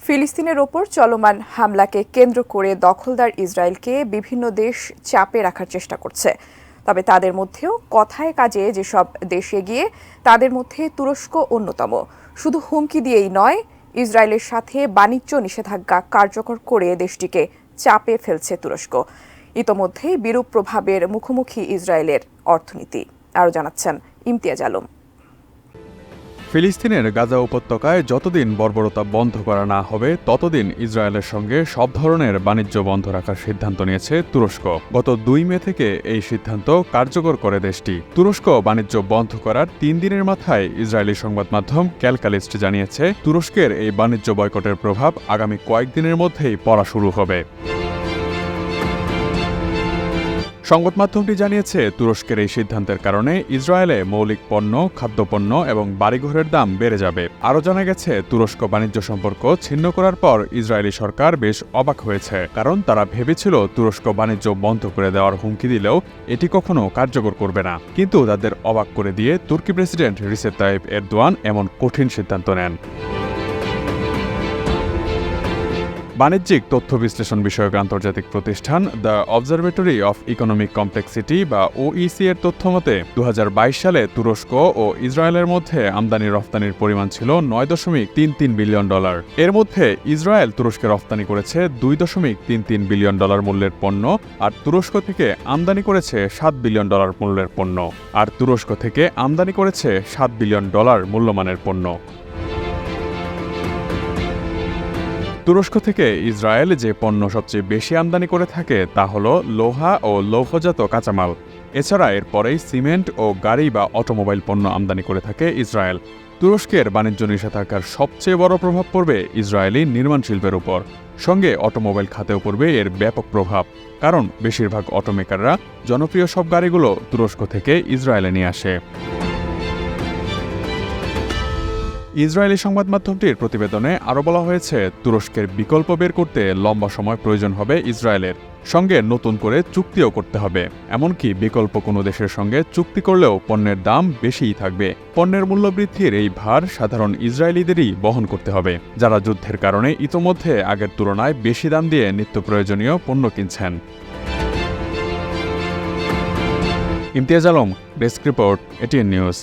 ফিলিস্তিনের ওপর চলমান হামলাকে কেন্দ্র করে দখলদার ইসরায়েলকে বিভিন্ন দেশ চাপে রাখার চেষ্টা করছে। তবে তাদের মধ্যেও কথায় কাজে যেসব দেশ এগিয়ে, তাদের মধ্যে তুরস্ক অন্যতম। শুধু হুমকি দিয়েই নয়, ইসরায়েলের সাথে বাণিজ্য নিষেধাজ্ঞা কার্যকর করে দেশটিকে চাপে ফেলছে তুরস্ক। ইতোমধ্যেই বিরূপ প্রভাবের মুখোমুখি ইসরায়েলের অর্থনীতি। আরও জানাচ্ছেন ইমতিয়াজ আলম। ফিলিস্তিনের গাজা উপত্যকায় যতদিন বর্বরতা বন্ধ করা না হবে ততদিন ইসরায়েলের সঙ্গে সব ধরনের বাণিজ্য বন্ধ রাখার সিদ্ধান্ত নিয়েছে তুরস্ক। গত 2 মে থেকে এই সিদ্ধান্ত কার্যকর করে দেশটি। তুরস্ক বাণিজ্য বন্ধ করার 3 দিনের মাথায় ইসরায়েলি সংবাদ মাধ্যম ক্যালকালিস্ট জানিয়েছে, তুরস্কের এই বাণিজ্য বয়কটের প্রভাব আগামী কয়েকদিনের মধ্যেই পড়া শুরু হবে। সংবাদ মাধ্যমটি জানিয়েছে, তুরস্কের এই সিদ্ধান্তের কারণে ইসরায়েলে মৌলিক পণ্য, খাদ্যপণ্য এবং বাড়িঘরের দাম বেড়ে যাবে। আরও জানা গেছে, তুরস্ক বাণিজ্য সম্পর্ক ছিন্ন করার পর ইসরায়েলি সরকার বেশ অবাক হয়েছে, কারণ তারা ভেবেছিল তুরস্ক বাণিজ্য বন্ধ করে দেওয়ার হুমকি দিলেও এটি কখনো কার্যকর করবে না। কিন্তু তাদের অবাক করে দিয়ে তুর্কি প্রেসিডেন্ট রিসেপ তাইপ এরদোয়ান এমন কঠিন সিদ্ধান্ত নেন। বাণিজ্যিক তথ্য বিশ্লেষণ বিষয়ক আন্তর্জাতিক প্রতিষ্ঠান the observatory of economic complexity বা ওইসি এর তথ্যমতে 2022 সালে তুরস্ক ও ইসরায়েলের মধ্যে আমদানি রফতানির পরিমাণ ছিল $9.33 বিলিয়ন। এর মধ্যে ইসরায়েল তুরস্কে রফতানি করেছে $2.33 বিলিয়ন মূল্যের পণ্য, আর তুরস্ক থেকে আমদানি করেছে $7 বিলিয়ন মূল্যের পণ্য, আর তুরস্ক থেকে আমদানি করেছে $7 বিলিয়ন মূল্যমানের পণ্য। তুরস্ক থেকে ইসরায়েল যে পণ্য সবচেয়ে বেশি আমদানি করে থাকে তা হল লোহা ও লৌহজাত কাঁচামাল। এছাড়া এরপরেই সিমেন্ট ও গাড়ি বা অটোমোবাইল পণ্য আমদানি করে থাকে ইসরায়েল। তুরস্কের বাণিজ্য নিষেধাজ্ঞার সবচেয়ে বড় প্রভাব পড়বে ইসরায়েলি নির্মাণ শিল্পের উপর, সঙ্গে অটোমোবাইল খাতেও পড়বে এর ব্যাপক প্রভাব, কারণ বেশিরভাগ অটোমেকাররা জনপ্রিয় সব গাড়িগুলো তুরস্ক থেকে ইসরায়েলে নিয়ে আসে। ইসরায়েলি সংবাদ মাধ্যমটির প্রতিবেদনে আরও বলা হয়েছে, তুরস্কের বিকল্প বের করতে লম্বা সময় প্রয়োজন হবে ইসরায়েলের, সঙ্গে নতুন করে চুক্তিও করতে হবে। এমনকি বিকল্প কোনো দেশের সঙ্গে চুক্তি করলেও পণ্যের দাম বেশিই থাকবে। পণ্যের মূল্যবৃদ্ধির এই ভার সাধারণ ইসরায়েলিদেরই বহন করতে হবে, যারা যুদ্ধের কারণে ইতোমধ্যে আগের তুলনায় বেশি দাম দিয়ে নিত্য প্রয়োজনীয় পণ্য কিনছেন। Imtiaz Alam, desk report, ATN news.